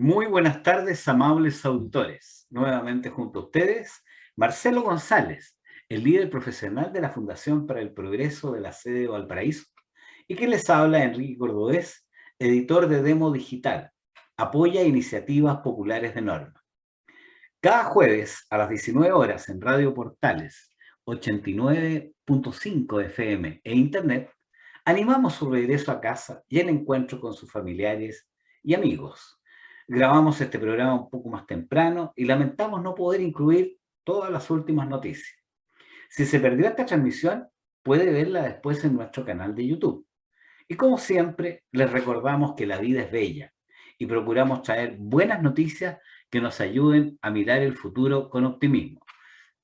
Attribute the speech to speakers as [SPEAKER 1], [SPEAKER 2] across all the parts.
[SPEAKER 1] Muy buenas tardes, amables auditores. Nuevamente junto a ustedes, Marcelo González, el líder profesional de la Fundación para el Progreso de la sede de Valparaíso, y quien les habla, Enrique Cordobés, editor de Demo Digital, apoya iniciativas populares de Norma. Cada jueves a las 19 horas en Radio Portales 89.5 FM e Internet, animamos su regreso a casa y el encuentro con sus familiares y amigos. Grabamos este programa un poco más temprano y lamentamos no poder incluir todas las últimas noticias. Si se perdió esta transmisión, puede verla después en nuestro canal de YouTube. Y como siempre, les recordamos que la vida es bella y procuramos traer buenas noticias que nos ayuden a mirar el futuro con optimismo.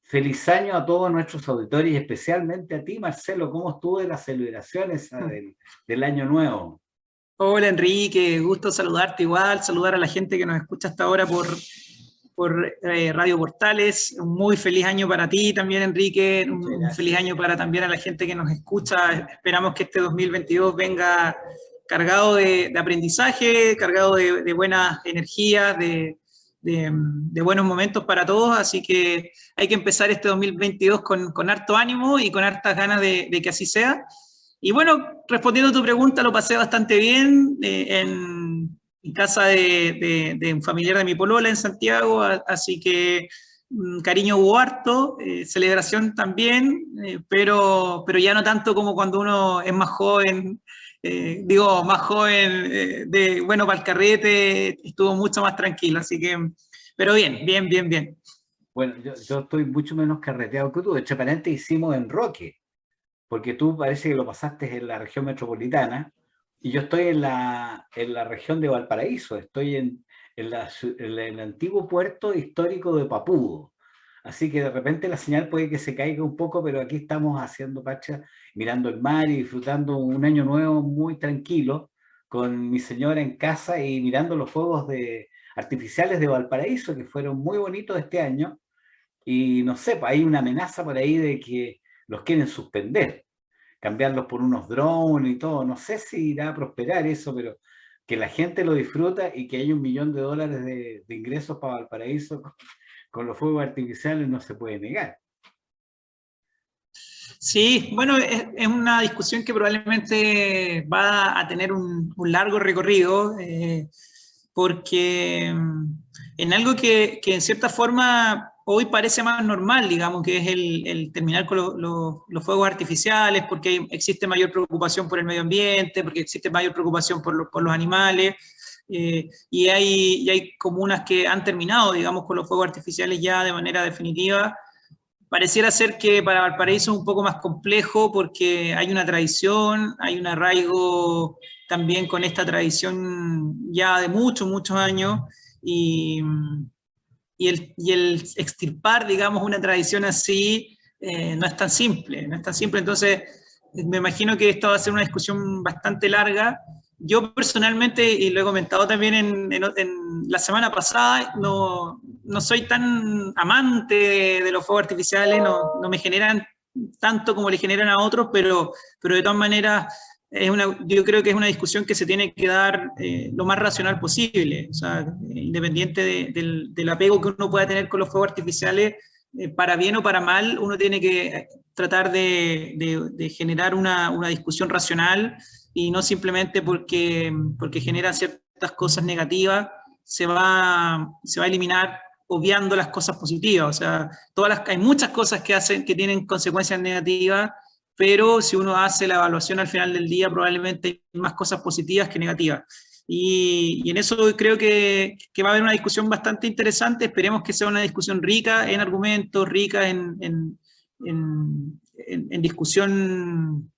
[SPEAKER 1] Feliz año a todos nuestros auditores y especialmente a ti, Marcelo. ¿Cómo estuvo de las celebraciones del Año Nuevo?
[SPEAKER 2] Hola Enrique, gusto saludarte igual, saludar a la gente que nos escucha hasta ahora por Radio Portales. Un muy feliz año para ti también, Enrique. Un feliz año para también a la gente que nos escucha. Esperamos que este 2022 venga cargado de aprendizaje, cargado de buenas energías, de buenos momentos para todos. Así que hay que empezar este 2022 con harto ánimo y con hartas ganas de que así sea. Y bueno, respondiendo a tu pregunta, lo pasé bastante bien en casa de un familiar de mi polola en Santiago, así que cariño hubo harto, celebración también, pero ya no tanto como cuando uno es más joven, más joven, bueno, para el carrete estuvo mucho más tranquilo, así que, pero bien.
[SPEAKER 1] Bueno, yo estoy mucho menos carreteado que tú. De hecho, aparentemente hicimos en Roque, porque tú parece que lo pasaste en la región metropolitana y yo estoy en la región de Valparaíso, estoy en el antiguo puerto histórico de Papudo. Así que de repente la señal puede que se caiga un poco, pero aquí estamos haciendo pacha, mirando el mar y disfrutando un año nuevo muy tranquilo con mi señora en casa y mirando los fuegos artificiales de Valparaíso, que fueron muy bonitos este año. Y no sé, hay una amenaza por ahí de que los quieren suspender, cambiarlos por unos drones y todo. No sé si irá a prosperar eso, pero que la gente lo disfruta y que hay $1 millón de ingresos para Valparaíso con los fuegos artificiales no se puede negar.
[SPEAKER 2] Sí, bueno, es una discusión que probablemente va a tener un largo recorrido, porque en algo que en cierta forma hoy parece más normal, digamos, que es el terminar con los fuegos artificiales, porque existe mayor preocupación por el medio ambiente, porque existe mayor preocupación por los animales, y hay comunas que han terminado, digamos, con los fuegos artificiales ya de manera definitiva. Pareciera ser que para Valparaíso es un poco más complejo porque hay una tradición, hay un arraigo también con esta tradición ya de muchos años y, y el extirpar, digamos, una tradición así no es tan simple, no es tan simple. Entonces, me imagino que esto va a ser una discusión bastante larga. Yo personalmente, y lo he comentado también en la semana pasada, no soy tan amante de los fuegos artificiales, no me generan tanto como le generan a otros, pero de todas maneras yo creo que es una discusión que se tiene que dar lo más racional posible, o sea, independiente del apego que uno pueda tener con los fuegos artificiales, para bien o para mal, uno tiene que tratar de generar una discusión racional y no simplemente porque generan ciertas cosas negativas, se va a eliminar obviando las cosas positivas. O sea, hay muchas cosas que tienen consecuencias negativas, pero si uno hace la evaluación al final del día, probablemente hay más cosas positivas que negativas. Y en eso creo que va a haber una discusión bastante interesante. Esperemos que sea una discusión rica en argumentos, rica en discusión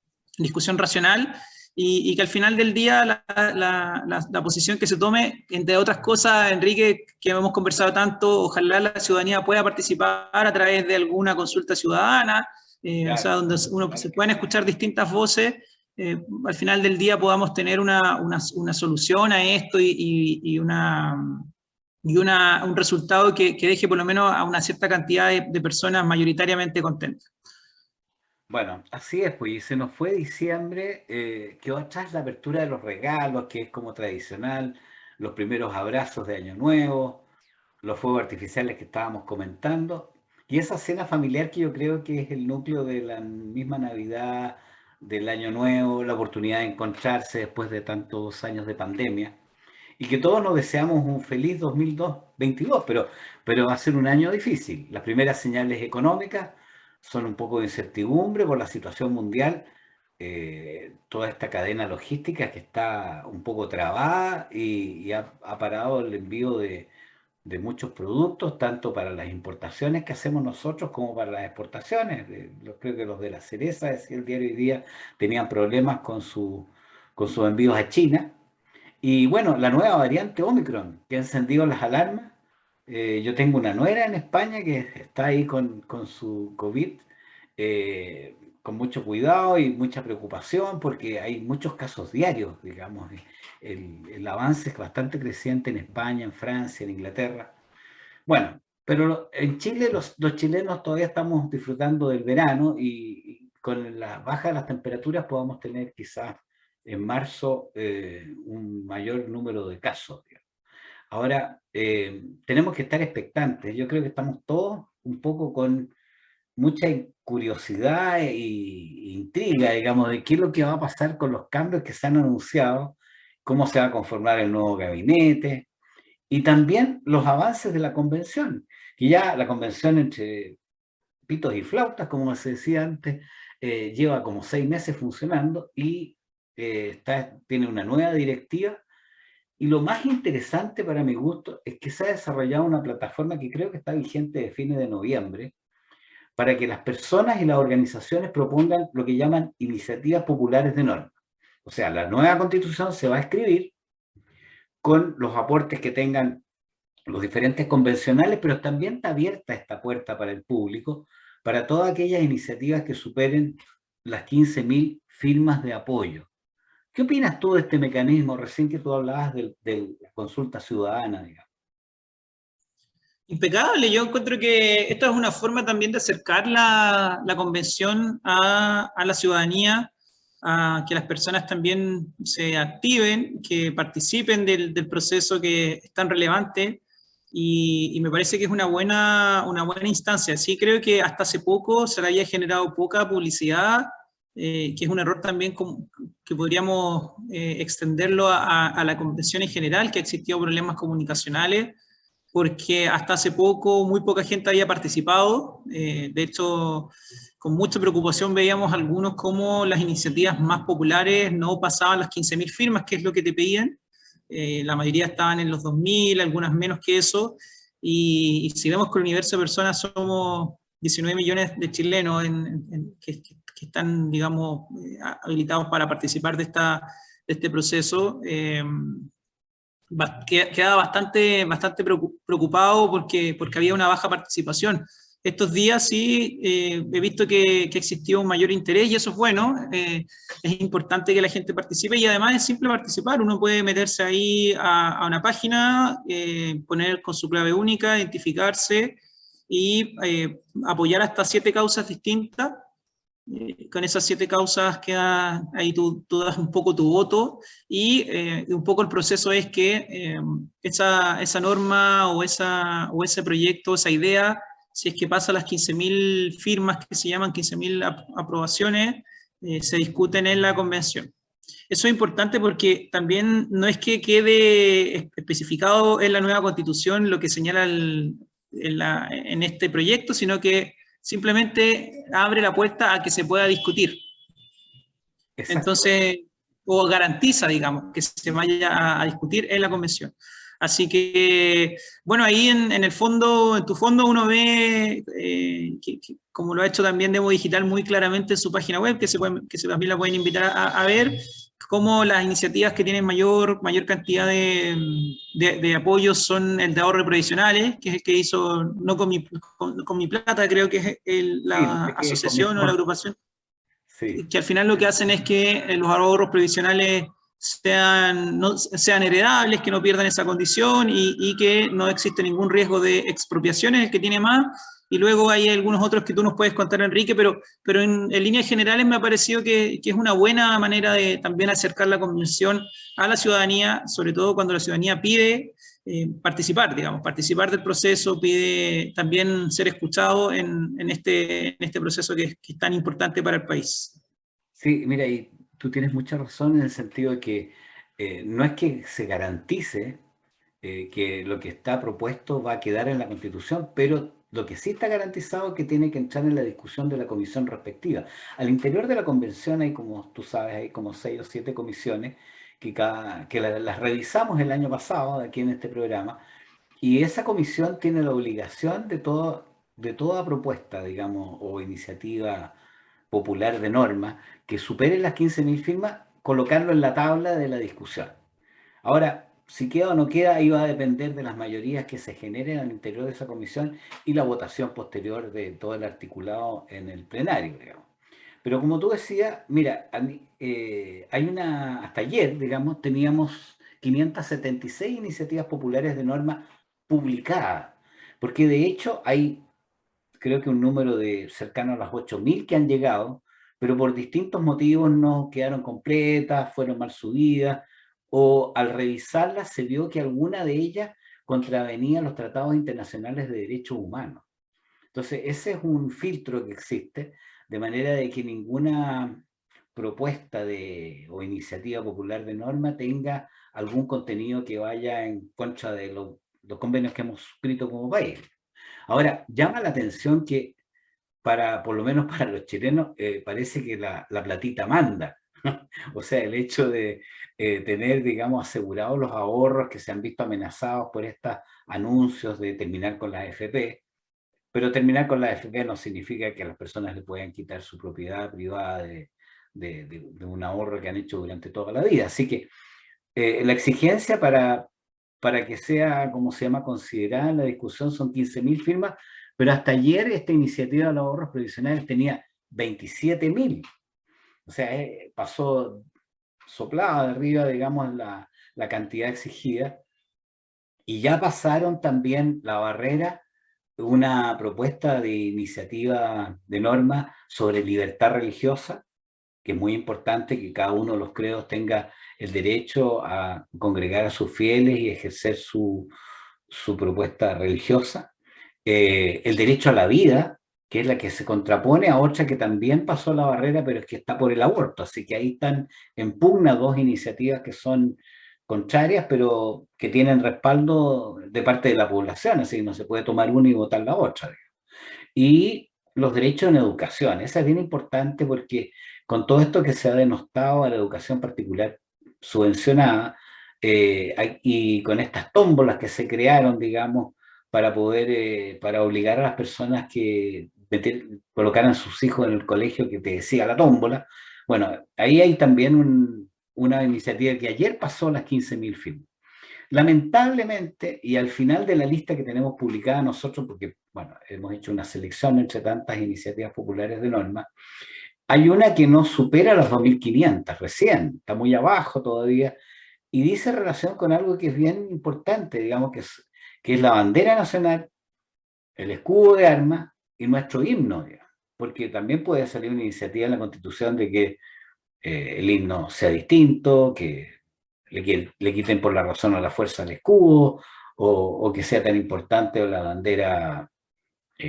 [SPEAKER 2] racional, y que al final del día la posición que se tome, entre otras cosas, Enrique, que hemos conversado tanto, ojalá la ciudadanía pueda participar a través de alguna consulta ciudadana, claro, o sea, donde se puedan escuchar distintas voces, al final del día podamos tener una solución a esto y un resultado que deje por lo menos a una cierta cantidad de personas mayoritariamente contentas.
[SPEAKER 1] Bueno, así es, pues, y se nos fue diciembre, quedó atrás la apertura de los regalos, que es como tradicional. los primeros abrazos de Año Nuevo, los fuegos artificiales que estábamos comentando, y esa cena familiar que yo creo que es el núcleo de la misma Navidad, del Año Nuevo, la oportunidad de encontrarse después de tantos años de pandemia, y que todos nos deseamos un feliz 2022, pero va a ser un año difícil. Las primeras señales económicas son un poco de incertidumbre por la situación mundial, toda esta cadena logística que está un poco trabada y ha parado el envío de muchos productos, tanto para las importaciones que hacemos nosotros como para las exportaciones. Creo que los de la cereza, decía el diario hoy día, tenían problemas con sus envíos a China. Y bueno, la nueva variante Omicron, que ha encendido las alarmas. Yo tengo una nuera en España que está ahí con su COVID, con mucho cuidado y mucha preocupación porque hay muchos casos diarios, digamos. El avance es bastante creciente en España, en Francia, en Inglaterra. Bueno, pero en Chile los chilenos todavía estamos disfrutando del verano y con la baja de las temperaturas podamos tener quizás en marzo un mayor número de casos, digamos. Ahora, tenemos que estar expectantes. Yo creo que estamos todos un poco con mucha curiosidad e intriga, digamos, de qué es lo que va a pasar con los cambios que se han anunciado, cómo se va a conformar el nuevo gabinete, y también los avances de la convención, que ya la convención entre pitos y flautas, como se decía antes, lleva como 6 meses funcionando y tiene una nueva directiva. Y lo más interesante para mi gusto es que se ha desarrollado una plataforma que creo que está vigente de fines de noviembre, para que las personas y las organizaciones propongan lo que llaman iniciativas populares de norma. O sea, la nueva constitución se va a escribir con los aportes que tengan los diferentes convencionales, pero también está abierta esta puerta para el público, para todas aquellas iniciativas que superen las 15.000 firmas de apoyo. ¿Qué opinas tú de este mecanismo? Recién que tú hablabas de la consulta ciudadana, digamos.
[SPEAKER 2] Impecable, yo encuentro que esta es una forma también de acercar la convención a la ciudadanía, a que las personas también se activen, que participen del proceso que es tan relevante y me parece que es una buena instancia. Sí, creo que hasta hace poco se le había generado poca publicidad, que es un error también que podríamos extenderlo a la convención en general, que ha existido problemas comunicacionales porque hasta hace poco muy poca gente había participado. De hecho, con mucha preocupación veíamos algunos como las iniciativas más populares no pasaban las 15.000 firmas, que es lo que te pedían. La mayoría estaban en los 2.000, algunas menos que eso. Y si vemos que el universo de personas somos 19 millones de chilenos que están, digamos, habilitados para participar de este proceso, queda bastante preocupado porque había una baja participación. Estos días sí he visto que existió un mayor interés y eso es bueno. Es importante que la gente participe y además es simple participar. Uno puede meterse ahí a una página, poner con su clave única, identificarse y apoyar hasta 7 causas distintas. Con esas 7 causas queda ahí tú das un poco tu voto y un poco el proceso es que esa norma o ese proyecto, esa idea, si es que pasa las 15.000 firmas que se llaman 15.000 aprobaciones, se discuten en la convención. Eso es importante porque también no es que quede especificado en la nueva constitución lo que señala en este proyecto, sino que simplemente abre la puerta a que se pueda discutir.
[SPEAKER 1] Exacto.
[SPEAKER 2] Entonces, o garantiza, digamos, que se vaya a discutir en la convención. Así que, bueno, ahí en el fondo, en tu fondo uno ve, como lo ha hecho también Demo Digital muy claramente en su página web, que también la pueden invitar a ver, cómo las iniciativas que tienen mayor cantidad de apoyos son el de ahorros previsionales, que es el que hizo, no con mi plata, creo que es la asociación o la agrupación,
[SPEAKER 1] sí,
[SPEAKER 2] que al final lo que hacen es que los ahorros previsionales sean heredables, que no pierdan esa condición y que no existe ningún riesgo de expropiación, es el que tiene más, y luego hay algunos otros que tú nos puedes contar, Enrique, pero en líneas generales me ha parecido que es una buena manera de también acercar la convención a la ciudadanía, sobre todo cuando la ciudadanía pide participar, digamos, participar del proceso, pide también ser escuchado en este proceso que es tan importante para el país.
[SPEAKER 1] Sí, mira, y tú tienes mucha razón en el sentido de que no es que se garantice que lo que está propuesto va a quedar en la Constitución, pero lo que sí está garantizado es que tiene que entrar en la discusión de la comisión respectiva. Al interior de la convención hay, como tú sabes, hay como 6 o 7 comisiones que las revisamos el año pasado aquí en este programa, y esa comisión tiene la obligación de toda propuesta, digamos, o iniciativa popular de norma que supere las 15.000 firmas, colocarlo en la tabla de la discusión. Ahora, si queda o no queda, ahí va a depender de las mayorías que se generen al interior de esa comisión y la votación posterior de todo el articulado en el plenario, digamos. Pero como tú decías, mira, hasta ayer, digamos, teníamos 576 iniciativas populares de norma publicadas, porque de hecho hay, creo que un número de cercano a las 8.000 que han llegado, pero por distintos motivos no quedaron completas, fueron mal subidas, o al revisarlas se vio que alguna de ellas contravenía los tratados internacionales de derechos humanos. Entonces, ese es un filtro que existe, de manera de que ninguna propuesta o iniciativa popular de norma tenga algún contenido que vaya en contra de los convenios que hemos suscrito como país. Ahora, llama la atención que por lo menos para los chilenos, parece que la platita manda. O sea, el hecho de tener, digamos, asegurados los ahorros que se han visto amenazados por estos anuncios de terminar con la AFP, pero terminar con la AFP no significa que a las personas le puedan quitar su propiedad privada de un ahorro que han hecho durante toda la vida. Así que la exigencia para que sea, como se llama, considerada en la discusión son 15.000 firmas, pero hasta ayer esta iniciativa de los ahorros previsionales tenía 27.000. O sea, pasó soplada de arriba, digamos, la cantidad exigida, y ya pasaron también la barrera una propuesta de iniciativa de norma sobre libertad religiosa, que es muy importante que cada uno de los credos tenga el derecho a congregar a sus fieles y ejercer su propuesta religiosa. El derecho a la vida, que es la que se contrapone a otra que también pasó la barrera, pero es que está por el aborto. Así que ahí están en pugna dos iniciativas que son contrarias, pero que tienen respaldo de parte de la población, así que no se puede tomar una y votar la otra. Y los derechos en educación, esa es bien importante porque con todo esto que se ha denostado a la educación particular subvencionada, y con estas tómbolas que se crearon, digamos, para poder, para obligar a las personas que colocaran sus hijos en el colegio que te decía la tómbola, bueno, ahí hay también una iniciativa que ayer pasó las 15.000 firmas. Lamentablemente, y al final de la lista que tenemos publicada nosotros, porque bueno, hemos hecho una selección entre tantas iniciativas populares de norma, hay una que no supera las 2.500 recién, está muy abajo todavía, y dice relación con algo que es bien importante, digamos, que es la bandera nacional, el escudo de armas y nuestro himno, digamos, porque también puede salir una iniciativa en la Constitución de que el himno sea distinto, que le quiten por la razón o la fuerza al escudo, o que sea tan importante la bandera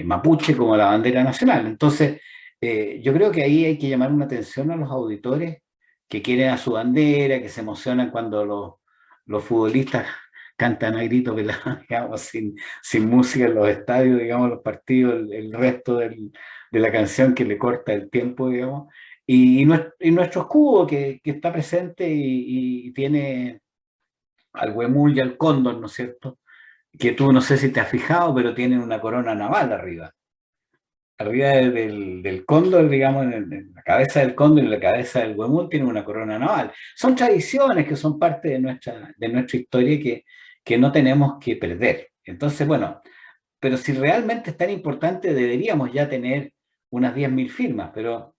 [SPEAKER 1] mapuche como la bandera nacional. Entonces, yo creo que ahí hay que llamar una atención a los auditores que quieren a su bandera, que se emocionan cuando los futbolistas cantan a grito pelado, digamos, sin música en los estadios, digamos, los partidos, el resto de la canción que le corta el tiempo, digamos. Y nuestro escudo que está presente y tiene al huemul y al cóndor, ¿no es cierto? Que tú no sé si te has fijado, pero tienen una corona naval arriba. Arriba del cóndor, digamos, en la cabeza del cóndor y la cabeza del huemul tiene una corona naval. Son tradiciones que son parte de nuestra historia que no tenemos que perder. Entonces, bueno, pero si realmente es tan importante, deberíamos ya tener unas 10.000 firmas, pero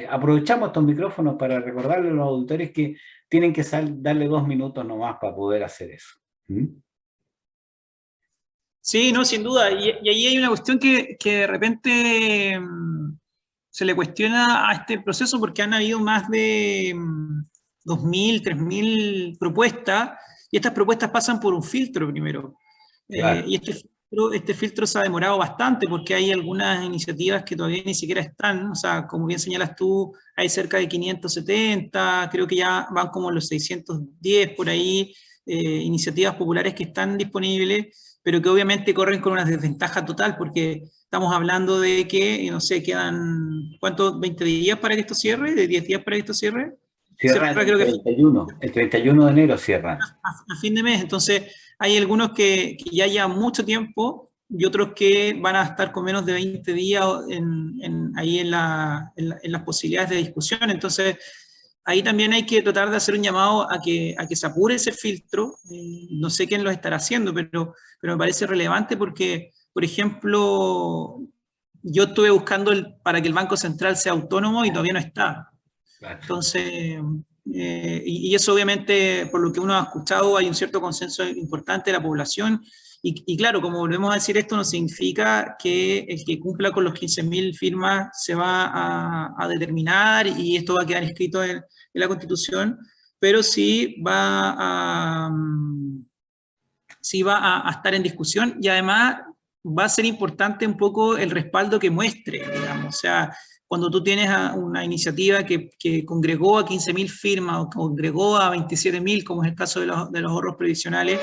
[SPEAKER 1] aprovechamos estos micrófonos para recordarle a los auditores que tienen que darle 2 minutos nomás para poder hacer eso. ¿Mm?
[SPEAKER 2] Sí, no, sin duda. Y ahí hay una cuestión que de repente se le cuestiona a este proceso porque han habido más de 2.000, 3.000 propuestas y estas propuestas pasan por un filtro primero.
[SPEAKER 1] Claro.
[SPEAKER 2] Y este filtro se ha demorado bastante porque hay algunas iniciativas que todavía ni siquiera están. O sea, como bien señalas tú, hay cerca de 570, creo que ya van como los 610 por ahí, iniciativas populares que están disponibles, pero que obviamente corren con una desventaja total, porque estamos hablando de que, no sé, quedan, ¿cuánto? ¿20 días para que esto cierre? ¿De 10 días para que esto cierre? Cierra
[SPEAKER 1] Cierran
[SPEAKER 2] creo que
[SPEAKER 1] el 31 de enero cierran.
[SPEAKER 2] a fin de mes. Entonces, hay algunos que ya llevan mucho tiempo y otros que van a estar con menos de 20 días ahí en las posibilidades de discusión. Entonces, ahí también hay que tratar de hacer un llamado a que se apure ese filtro. No sé quién lo estará haciendo, pero me parece relevante porque, por ejemplo, yo estuve buscando para que el Banco Central sea autónomo y todavía no está.
[SPEAKER 1] Claro.
[SPEAKER 2] Entonces, y eso obviamente, por lo que uno ha escuchado, hay un cierto consenso importante de la población. Y claro, como volvemos a decir, esto no significa que el que cumpla con los 15.000 firmas se va a determinar y esto va a quedar escrito en la Constitución, pero sí va a estar en discusión y además va a ser importante un poco el respaldo que muestre, digamos. O sea, cuando tú tienes una iniciativa que congregó a 15.000 firmas o congregó a 27.000, como es el caso de los ahorros previsionales,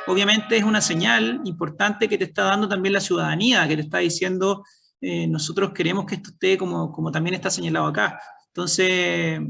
[SPEAKER 2] obviamente es una señal importante que te está dando también la ciudadanía, que te está diciendo, nosotros queremos que esto esté como también está señalado acá. Entonces,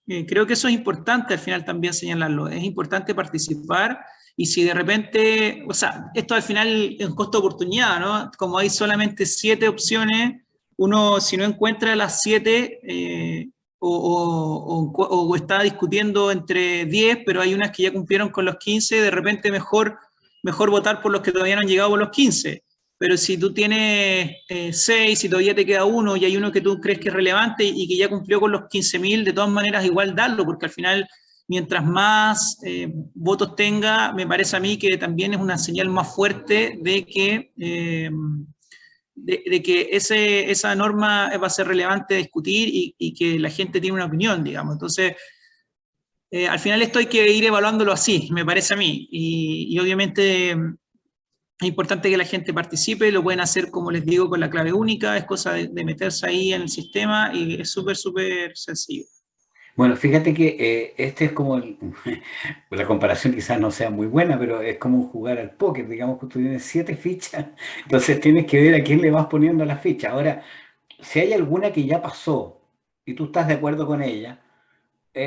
[SPEAKER 2] creo que eso es importante al final también señalarlo. Es importante participar y si de repente, o sea, esto al final es un costo de oportunidad, ¿no? Como hay solamente 7 opciones, uno si no encuentra las 7 o está discutiendo entre 10, pero hay unas que ya cumplieron con los 15, de repente mejor votar por los que todavía no han llegado por los 15. Pero si tú tienes 6 y todavía te queda uno y hay uno que tú crees que es relevante y que ya cumplió con los 15.000, de todas maneras igual darlo, porque al final mientras más votos tenga, me parece a mí que también es una señal más fuerte de que esa norma va a ser relevante discutir y que la gente tiene una opinión, digamos. Entonces, al final esto hay que ir evaluándolo así, me parece a mí. Y obviamente es importante que la gente participe, lo pueden hacer, como les digo, con la clave única, es cosa de meterse ahí en el sistema y es súper, súper sencillo.
[SPEAKER 1] Bueno, fíjate que este es como, la comparación quizás no sea muy buena, pero es como jugar al póker, digamos que tú tienes 7 fichas, entonces tienes que ver a quién le vas poniendo las fichas. Ahora, si hay alguna que ya pasó y tú estás de acuerdo con ella,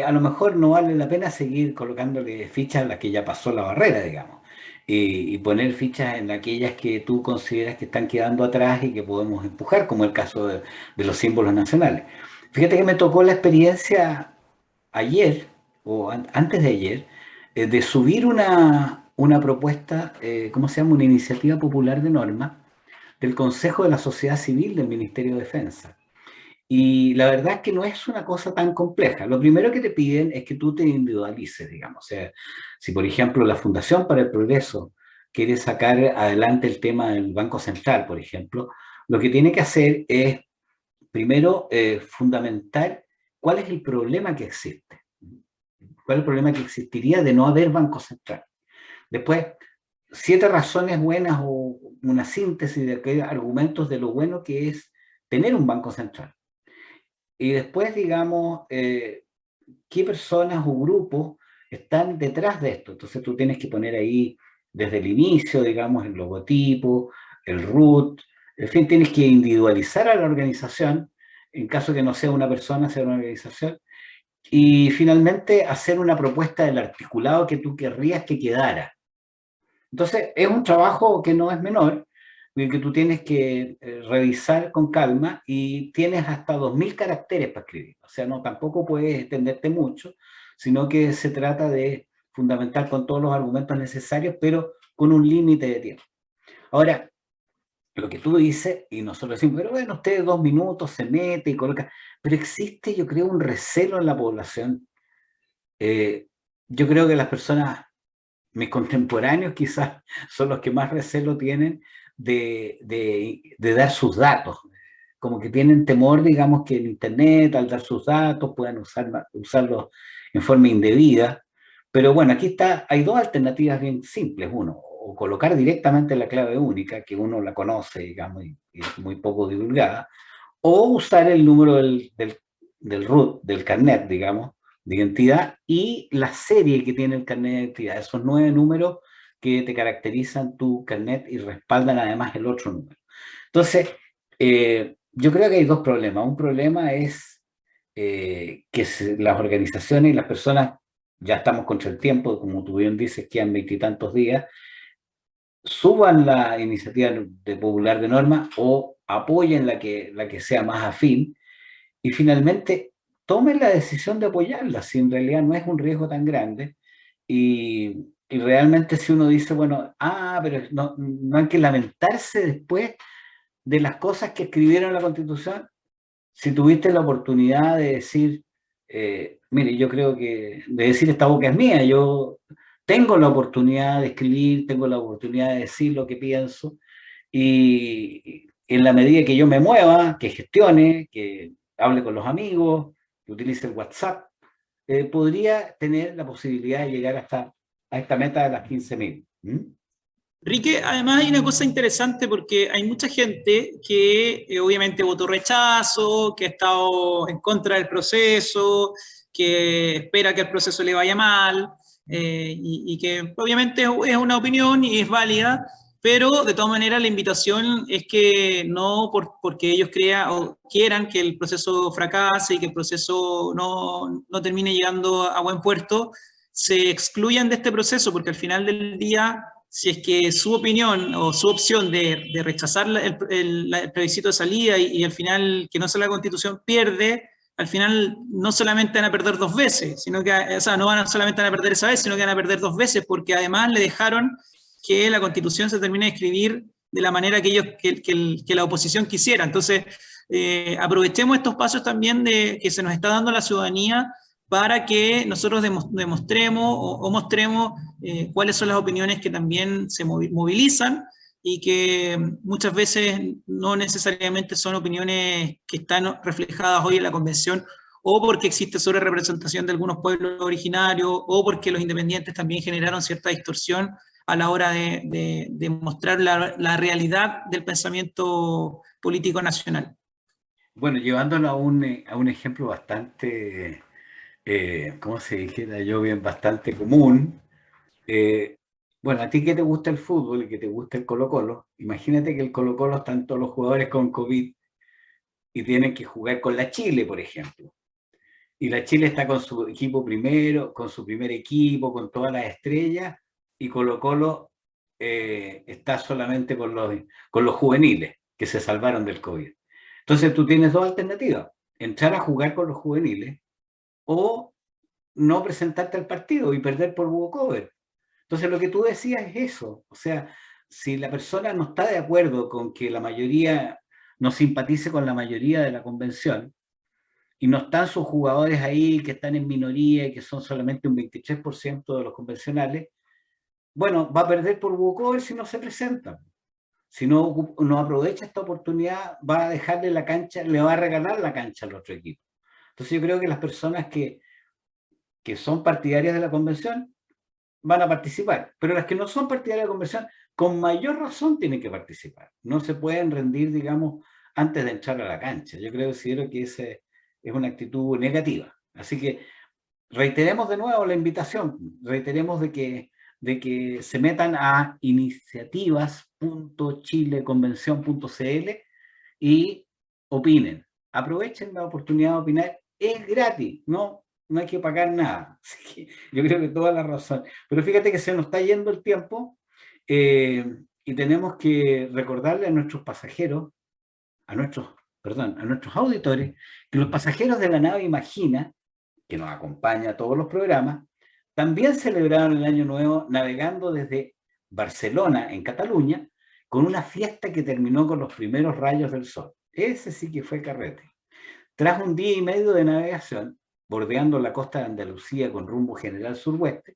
[SPEAKER 1] a lo mejor no vale la pena seguir colocándole fichas a las que ya pasó la barrera, digamos, y poner fichas en aquellas que tú consideras que están quedando atrás y que podemos empujar, como el caso de los símbolos nacionales. Fíjate que me tocó la experiencia ayer, o antes de ayer, de subir una propuesta, ¿cómo se llama? Una iniciativa popular de norma del Consejo de la Sociedad Civil del Ministerio de Defensa. Y la verdad es que no es una cosa tan compleja. Lo primero que te piden es que tú te individualices, digamos. O sea, si por ejemplo la Fundación para el Progreso quiere sacar adelante el tema del Banco Central, por ejemplo, lo que tiene que hacer es, primero, fundamentar cuál es el problema que existe. ¿Cuál es el problema que existiría de no haber Banco Central? Después, 7 razones buenas o una síntesis de aquellos argumentos de lo bueno que es tener un Banco Central. Y después, digamos, qué personas o grupos están detrás de esto. Entonces tú tienes que poner ahí desde el inicio, digamos, el logotipo, el root, en fin, tienes que individualizar a la organización, en caso que no sea una persona, sea una organización, y finalmente hacer una propuesta del articulado que tú querrías que quedara. Entonces, es un trabajo que no es menor, que tú tienes que revisar con calma y tienes hasta 2.000 caracteres para escribir. O sea, no tampoco puedes extenderte mucho, sino que se trata de fundamentar con todos los argumentos necesarios, pero con un límite de tiempo. Ahora, lo que tú dices, y nosotros decimos, pero bueno, usted 2 minutos se mete y coloca, pero existe, yo creo, un recelo en la población. Yo creo que las personas mis contemporáneos quizás son los que más recelo tienen de dar sus datos. Como que tienen temor, digamos, que el Internet, al dar sus datos, puedan usarlos en forma indebida. Pero bueno, aquí hay dos alternativas bien simples. Uno, o colocar directamente la clave única, que uno la conoce, digamos, y es muy poco divulgada, o usar el número del root, del carnet, digamos, de identidad, y la serie que tiene el carnet de identidad, esos 9 números que te caracterizan tu carnet y respaldan además el otro número. Entonces, yo creo que hay dos problemas. Un problema es que las organizaciones y las personas, ya estamos contra el tiempo, como tú bien dices, quedan 20 y tantos días, suban la iniciativa de popular de norma o apoyen la que sea más afín y finalmente tomen la decisión de apoyarla, si en realidad no es un riesgo tan grande. Y realmente si uno dice, bueno, pero no hay que lamentarse después de las cosas que escribieron en la Constitución, si tuviste la oportunidad de decir, mire, yo creo que, de decir esta boca es mía, yo tengo la oportunidad de escribir, tengo la oportunidad de decir lo que pienso, y en la medida que yo me mueva, que gestione, que hable con los amigos, que utilice el WhatsApp, podría tener la posibilidad de llegar hasta a esta meta de las 15.000.
[SPEAKER 2] Enrique, además hay una cosa interesante porque hay mucha gente que obviamente votó rechazo, que ha estado en contra del proceso, que espera que el proceso le vaya mal, y que obviamente es una opinión y es válida, pero de todas maneras la invitación es que no porque ellos crean o quieran que el proceso fracase y que el proceso no termine llegando a buen puerto, se excluyan de este proceso, porque al final del día, si es que su opinión o su opción de rechazar el plebiscito de salida y al final que no sea la Constitución pierde, al final no solamente van a perder dos veces, sino que, o sea, no solamente van a perder esa vez, sino que van a perder dos veces, porque además le dejaron que la Constitución se termine de escribir de la manera que la oposición quisiera. Entonces, aprovechemos estos pasos también que se nos está dando a la ciudadanía para que nosotros demostremos o mostremos cuáles son las opiniones que también se movilizan y que muchas veces no necesariamente son opiniones que están reflejadas hoy en la convención, o porque existe sobrerepresentación de algunos pueblos originarios, o porque los independientes también generaron cierta distorsión a la hora de mostrar la realidad del pensamiento político nacional.
[SPEAKER 1] Bueno, llevándolo a un ejemplo bastante, ¿cómo se dijera yo bien? Bastante común. eh, bueno, a ti que te gusta el fútbol y que te gusta el Colo-Colo, imagínate que el Colo-Colo están todos los jugadores con COVID y tienen que jugar con la Chile, por ejemplo. Y la Chile está con su equipo primero, con su primer equipo, con todas las estrellas, y Colo-Colo está solamente con los juveniles que se salvaron del COVID. Entonces tú tienes dos alternativas: entrar a jugar con los juveniles o no presentarte al partido y perder por walkover. Entonces lo que tú decías es eso. O sea, si la persona no está de acuerdo con que la mayoría no simpatice con la mayoría de la convención, y no están sus jugadores ahí que están en minoría y que son solamente un 23% de los convencionales, bueno, va a perder por walkover si no se presenta. Si no aprovecha esta oportunidad, va a dejarle la cancha, le va a regalar la cancha al otro equipo. Entonces yo creo que las personas que son partidarias de la convención van a participar, pero las que no son partidarias de la convención, con mayor razón tienen que participar. No se pueden rendir, digamos, antes de entrar a la cancha. Yo considero que esa es una actitud negativa. Así que reiteremos de nuevo la invitación, reiteremos de que se metan a iniciativas.chileconvención.cl y opinen. Aprovechen la oportunidad de opinar, es gratis, no hay que pagar nada. Así que yo creo que toda la razón. Pero fíjate que se nos está yendo el tiempo, y tenemos que recordarle a nuestros pasajeros, a nuestros auditores, que los pasajeros de la nave Imagina, que nos acompaña a todos los programas, también celebraron el Año Nuevo navegando desde Barcelona, en Cataluña, con una fiesta que terminó con los primeros rayos del sol. Ese sí que fue carrete. Tras un día y medio de navegación, bordeando la costa de Andalucía con rumbo general suroeste,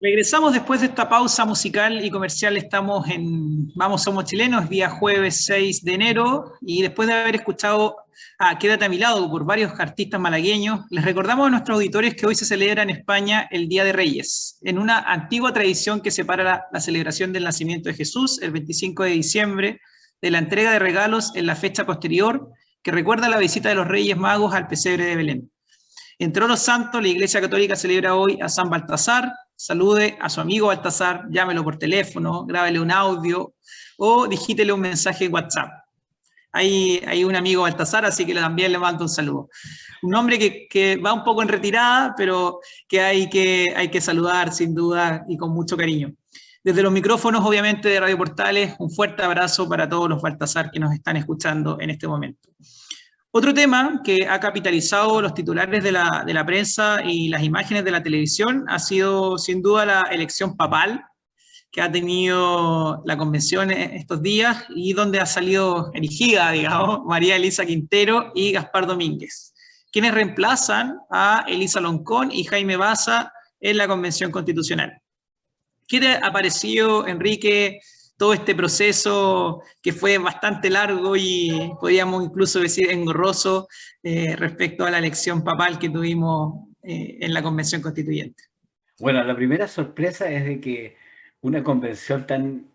[SPEAKER 2] Regresamos después de esta pausa musical y comercial. Estamos en Vamos Somos Chilenos, día jueves 6 de enero, y después de haber escuchado a Quédate a mi lado por varios artistas malagueños, les recordamos a nuestros auditores que hoy se celebra en España el Día de Reyes, en una antigua tradición que separa la celebración del nacimiento de Jesús, el 25 de diciembre, de la entrega de regalos en la fecha posterior, que recuerda la visita de los Reyes Magos al pesebre de Belén. Entre los santos, la Iglesia Católica celebra hoy a San Baltasar. Salude a su amigo Baltasar, llámelo por teléfono, grábele un audio o digítele un mensaje en WhatsApp. Hay un amigo Baltasar, así que también le mando un saludo. Un hombre que va un poco en retirada, pero que hay que saludar sin duda y con mucho cariño. Desde los micrófonos, obviamente, de Radio Portales, un fuerte abrazo para todos los Baltasar que nos están escuchando en este momento. Otro tema que ha capitalizado los titulares de la prensa y las imágenes de la televisión ha sido sin duda la elección papal que ha tenido la convención estos días y donde ha salido erigida, digamos, María Elisa Quintero y Gaspar Domínguez, quienes reemplazan a Elisa Loncón y Jaime Baza en la convención constitucional. ¿Qué te ha parecido, Enrique, todo este proceso que fue bastante largo y podríamos incluso decir engorroso respecto a la elección papal que tuvimos en la Convención Constituyente?
[SPEAKER 1] Bueno, la primera sorpresa es de que una convención tan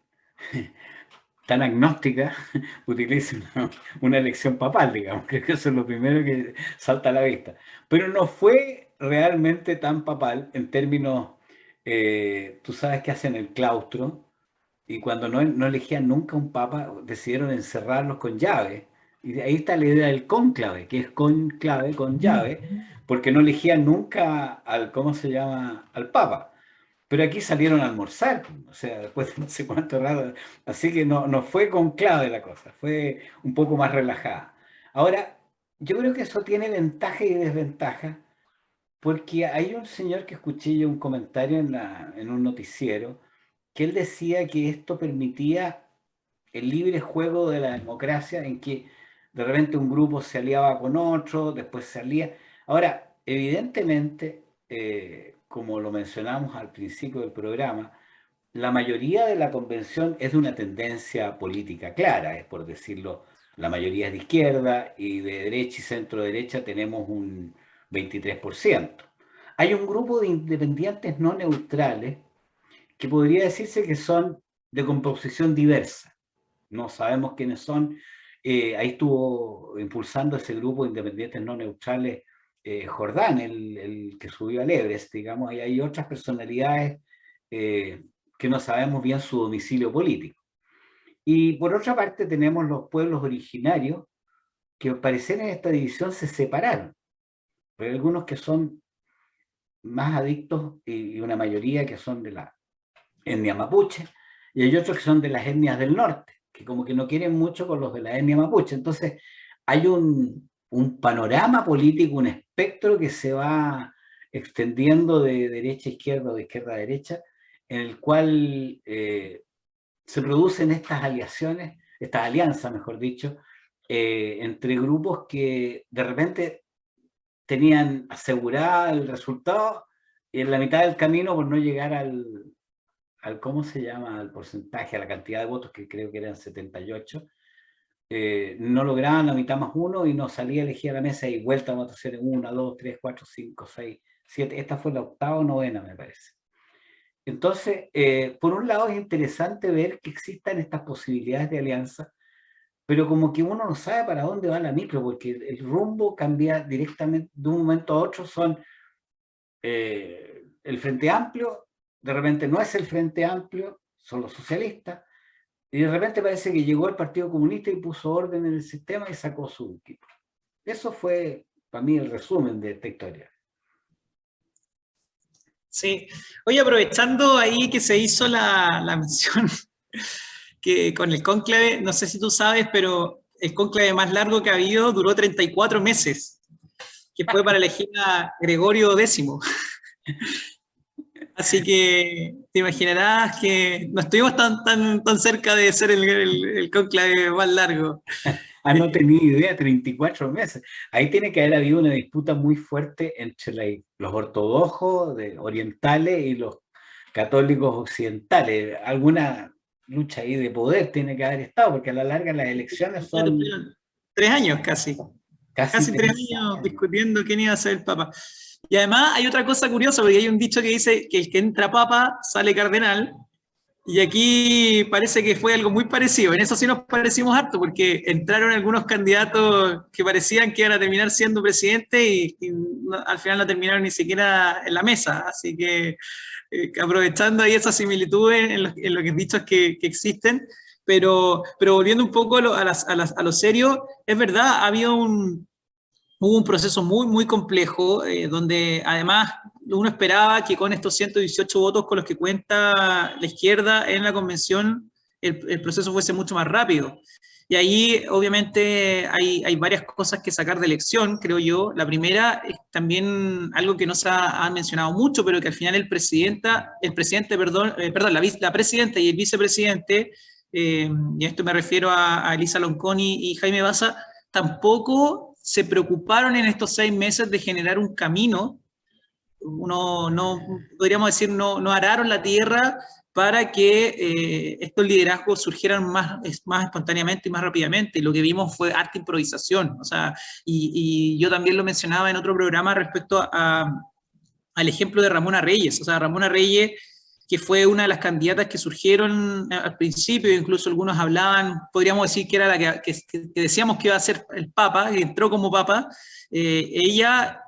[SPEAKER 1] agnóstica utilice una elección papal, digamos. Creo que eso es lo primero que salta a la vista. Pero no fue realmente tan papal en términos, tú sabes que hacen el claustro, y cuando no elegían nunca un papa, decidieron encerrarlos con llave. Y de ahí está la idea del cónclave, que es conclave con llave, porque no elegían nunca ¿cómo se llama? Al papa. Pero aquí salieron a almorzar, o sea, después de no sé cuánto rato. Así que no fue conclave la cosa, fue un poco más relajada. Ahora, yo creo que eso tiene ventaja y desventaja, porque hay un señor que escuché yo un comentario en un noticiero, que él decía que esto permitía el libre juego de la democracia, en que de repente un grupo se aliaba con otro, después se alía. Ahora, evidentemente, como lo mencionamos al principio del programa, la mayoría de la convención es de una tendencia política clara, es por decirlo, la mayoría es de izquierda y de derecha y centro derecha tenemos un 23%. Hay un grupo de independientes no neutrales que podría decirse que son de composición diversa. No sabemos quiénes son. Ahí estuvo impulsando ese grupo de independientes no neutrales Jordán, el que subió al Everest, digamos. Y hay otras personalidades que no sabemos bien su domicilio político. Y por otra parte tenemos los pueblos originarios que al parecer en esta división se separaron. Pero hay algunos que son más adictos y una mayoría que son de la etnia mapuche, y hay otros que son de las etnias del norte, que como que no quieren mucho con los de la etnia mapuche. Entonces hay un panorama político, un espectro que se va extendiendo de derecha a izquierda o de izquierda a derecha, en el cual se producen estas alianzas, mejor dicho, entre grupos que de repente tenían asegurado el resultado y en la mitad del camino, por no llegar al ¿cómo se llama? Al porcentaje, a la cantidad de votos, que creo que eran 78, no lograban la mitad más uno y no salía elegida la mesa y vuelta a votaciones 1, 2, 3, 4, 5, 6, 7. Esta fue la octava o novena, me parece. Entonces, por un lado es interesante ver que existan estas posibilidades de alianza, pero como que uno no sabe para dónde va la micro, porque el rumbo cambia directamente de un momento a otro. Son el Frente Amplio, de repente no es el Frente Amplio, son los socialistas, y de repente parece que llegó el Partido Comunista y puso orden en el sistema y sacó su equipo. Eso fue, para mí, el resumen de esta historia.
[SPEAKER 2] Sí. Oye, aprovechando ahí que se hizo la mención que con el cónclave, no sé si tú sabes, pero el cónclave más largo que ha habido duró 34 meses, que fue para elegir a Gregorio X. Así que te imaginarás que no estuvimos tan cerca de ser el cónclave más largo.
[SPEAKER 1] No tenía idea, 34 meses. Ahí tiene que haber habido una disputa muy fuerte entre los ortodoxos orientales y los católicos occidentales. Alguna lucha ahí de poder tiene que haber estado, porque a la larga las elecciones son
[SPEAKER 2] 3 años casi.
[SPEAKER 1] casi
[SPEAKER 2] Casi 3
[SPEAKER 1] 3
[SPEAKER 2] años
[SPEAKER 1] años.
[SPEAKER 2] discutiendo quién iba a ser el papa. Y además hay otra cosa curiosa, porque hay un dicho que dice que el que entra papa sale cardenal, y aquí parece que fue algo muy parecido. En eso sí nos parecimos harto, porque entraron algunos candidatos que parecían que iban a terminar siendo presidente y al final no terminaron ni siquiera en la mesa. Así que aprovechando ahí esas similitudes en los dichos que existen, pero volviendo un poco a lo serio, es verdad, hubo un proceso muy, muy complejo, donde además uno esperaba que con estos 118 votos con los que cuenta la izquierda en la convención, el proceso fuese mucho más rápido. Y ahí obviamente hay varias cosas que sacar de lección, creo yo. La primera es también algo que no se ha mencionado mucho, pero que al final el presidente, la presidenta y el vicepresidente, y a esto me refiero a Elisa Lonconi y Jaime Baza, tampoco se preocuparon en estos 6 meses de generar un camino. No podríamos decir, no araron la tierra para que estos liderazgos surgieran más espontáneamente y más rápidamente. Lo que vimos fue harta improvisación. O sea, y yo también lo mencionaba en otro programa respecto al ejemplo de Ramona Reyes. O sea, Ramona Reyes, que fue una de las candidatas que surgieron al principio, incluso algunos hablaban, podríamos decir que era la que decíamos que iba a ser el Papa, que entró como Papa. Ella,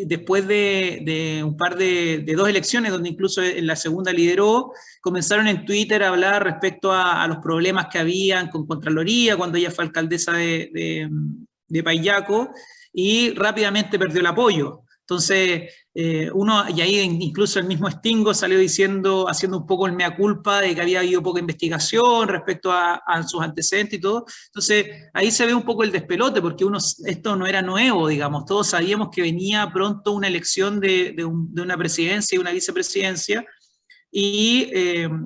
[SPEAKER 2] después de un par de 2 elecciones, donde incluso en la segunda lideró, comenzaron en Twitter a hablar respecto a los problemas que habían con Contraloría, cuando ella fue alcaldesa de Payaco, y rápidamente perdió el apoyo. Entonces, y ahí incluso el mismo Stingo salió diciendo, haciendo un poco el mea culpa de que había habido poca investigación respecto a sus antecedentes y todo. Entonces, ahí se ve un poco el despelote, porque esto no era nuevo, digamos. Todos sabíamos que venía pronto una elección de una presidencia y una vicepresidencia, y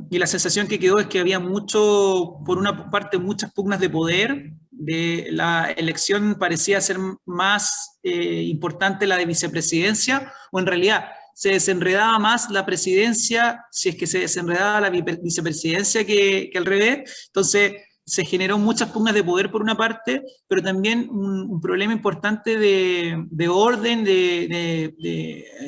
[SPEAKER 2] la sensación que quedó es que había por una parte, muchas pugnas de poder. La elección parecía ser más importante la de vicepresidencia, o en realidad se desenredaba más la presidencia, si es que se desenredaba la vicepresidencia que al revés. Entonces se generó muchas pugnas de poder por una parte, pero también un problema importante de orden,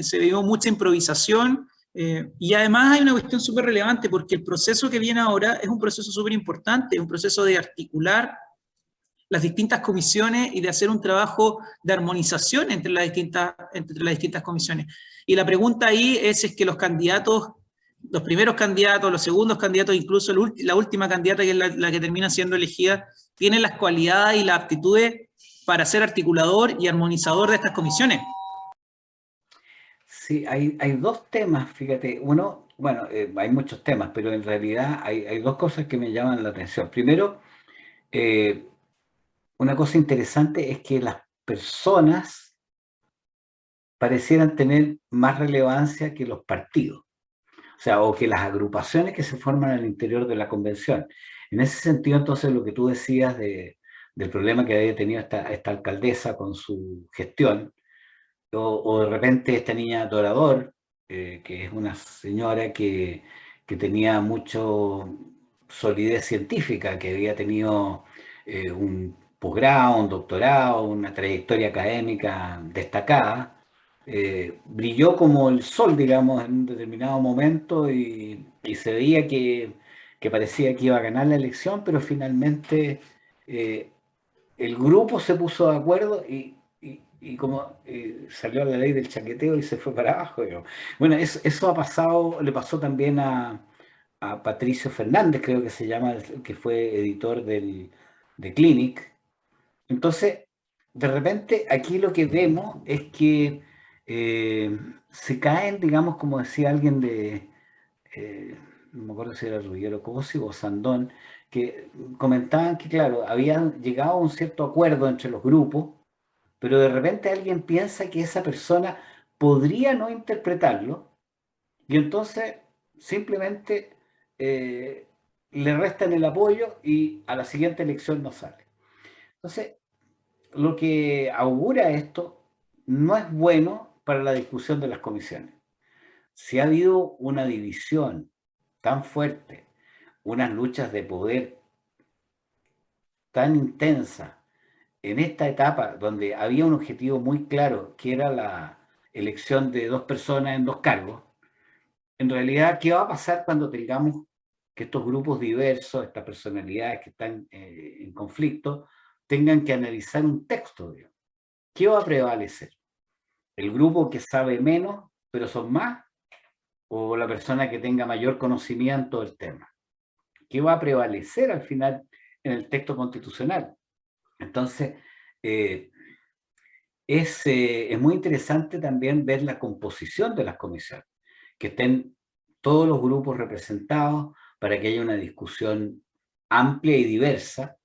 [SPEAKER 2] se vio mucha improvisación. Y además hay una cuestión súper relevante, porque el proceso que viene ahora es un proceso súper importante, es un proceso de articular las distintas comisiones y de hacer un trabajo de armonización entre las distintas comisiones. Y la pregunta ahí es que los candidatos, los primeros candidatos, los segundos candidatos, incluso la última candidata, que es la que termina siendo elegida, tienen las cualidades y las aptitudes para ser articulador y armonizador de estas comisiones.
[SPEAKER 1] Sí, hay 2 temas, fíjate. Uno, bueno, hay muchos temas, pero en realidad hay 2 cosas que me llaman la atención. Primero, una cosa interesante es que las personas parecieran tener más relevancia que los partidos, o sea, o que las agrupaciones que se forman al interior de la convención. En ese sentido, entonces, lo que tú decías del problema que había tenido esta alcaldesa con su gestión, o de repente esta niña Dorador, que es una señora que tenía mucho solidez científica, que había tenido un posgrado, un doctorado, una trayectoria académica destacada, brilló como el sol, digamos, en un determinado momento, y se veía que parecía que iba a ganar la elección, pero finalmente el grupo se puso de acuerdo y como salió la ley del chaqueteo y se fue para abajo, digamos. Bueno, eso ha pasado, le pasó también a Patricio Fernández, creo que se llama, que fue editor de Clinic. Entonces, de repente, aquí lo que vemos es que se caen, digamos, como decía alguien eh, no me acuerdo si era Ruggiero Cosi o Sandón, que comentaban que, claro, habían llegado a un cierto acuerdo entre los grupos, pero de repente alguien piensa que esa persona podría no interpretarlo, y entonces simplemente eh, le restan el apoyo y a la siguiente elección no sale. Entonces, lo que augura esto no es bueno para la discusión de las comisiones. si ha habido una división tan fuerte, unas luchas de poder tan intensas en esta etapa donde había un objetivo muy claro, que era la elección de 2 personas en 2 cargos, en realidad, ¿qué va a pasar cuando tengamos que estos grupos diversos, estas personalidades que están en conflicto, tengan que analizar un texto, digamos? ¿Qué va a prevalecer? ¿El grupo que sabe menos, pero son más? ¿O la persona que tenga mayor conocimiento del tema? ¿Qué va a prevalecer al final en el texto constitucional? Entonces, es muy interesante también ver la composición de las comisiones, que estén todos los grupos representados para que haya una discusión amplia y diversa,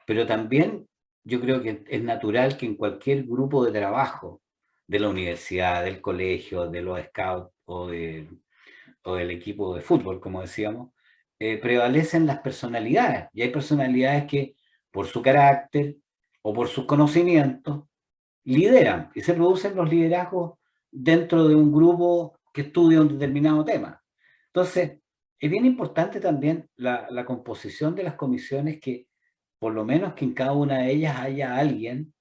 [SPEAKER 1] pero también yo creo que es natural que en cualquier grupo de trabajo de la universidad, del colegio, de los scouts o del equipo de fútbol, como decíamos, prevalecen las personalidades, y hay personalidades que por su carácter o por sus conocimientos lideran, y se producen los liderazgos dentro de un grupo que estudia un determinado tema. Entonces, es bien importante también la composición de las comisiones, que por lo menos que en cada una de ellas haya alguien,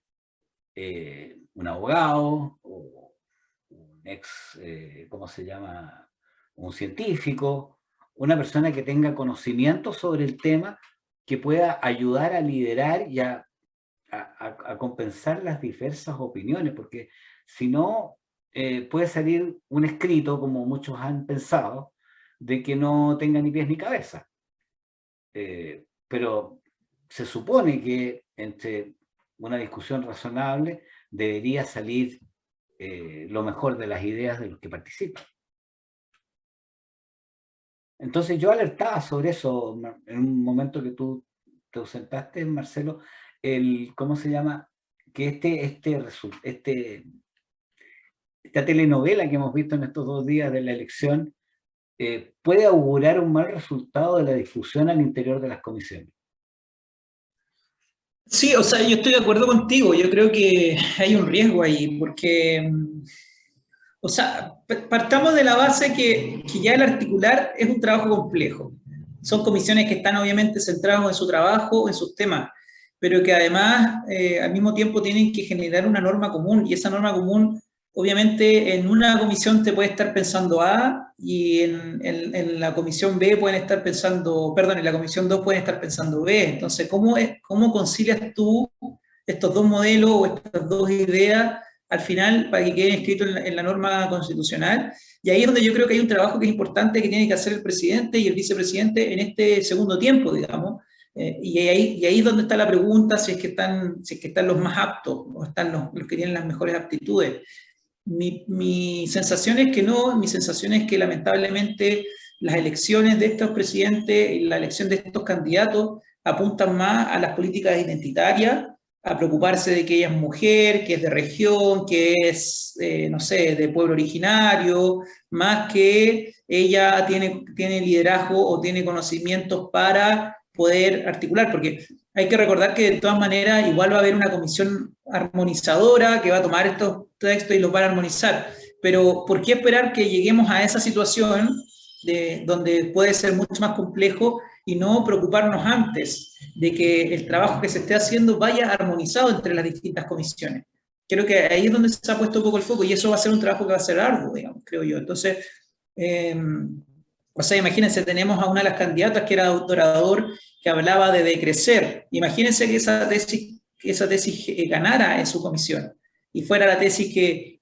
[SPEAKER 1] un abogado, o un ¿cómo se llama? Un científico, una persona que tenga conocimiento sobre el tema, que pueda ayudar a liderar y a compensar las diversas opiniones, porque si no, puede salir un escrito, como muchos han pensado, de que no tenga ni pies ni cabeza. Pero se supone que entre una discusión razonable debería salir lo mejor de las ideas de los que participan. Entonces yo alertaba sobre eso en un momento que tú te ausentaste, Marcelo, ¿cómo se llama? Que esta telenovela que hemos visto en estos 2 días de la elección puede augurar un mal resultado de la discusión al interior de las comisiones.
[SPEAKER 2] Sí, o sea, yo estoy de acuerdo contigo. Yo creo que hay un riesgo ahí, porque, o sea, partamos de la base que ya el articular es un trabajo complejo. Son comisiones que están obviamente centradas en su trabajo, en sus temas, pero que además al mismo tiempo tienen que generar una norma común, y esa norma común, obviamente, en una comisión te puede estar pensando A, y en la comisión B pueden estar pensando, perdón, en la comisión 2 pueden estar pensando B. Entonces, ¿cómo concilias tú estos 2 modelos o estas 2 ideas al final para que queden escritos en la norma constitucional? Y ahí es donde yo creo que hay un trabajo que es importante, que tiene que hacer el presidente y el vicepresidente en este segundo tiempo, digamos. Y ahí es donde está la pregunta, si es que están los más aptos, o están los que tienen las mejores aptitudes. Mi sensación es que no. Mi sensación es que lamentablemente las elecciones de estos presidentes y la elección de estos candidatos apuntan más a las políticas identitarias, a preocuparse de que ella es mujer, que es de región, que es, no sé, de pueblo originario, más que ella tiene liderazgo o tiene conocimientos para poder articular, porque hay que recordar que de todas maneras igual va a haber una comisión armonizadora que va a tomar estos textos y los va a armonizar. Pero ¿por qué esperar que lleguemos a esa situación donde puede ser mucho más complejo, y no preocuparnos antes de que el trabajo que se esté haciendo vaya armonizado entre las distintas comisiones? Creo que ahí es donde se ha puesto un poco el foco, y eso va a ser un trabajo que va a ser arduo, digamos, creo yo. Entonces, o sea, imagínense, tenemos a una de las candidatas que era orador, que hablaba de decrecer. Imagínense que esa tesis ganara en su comisión y fuera la tesis que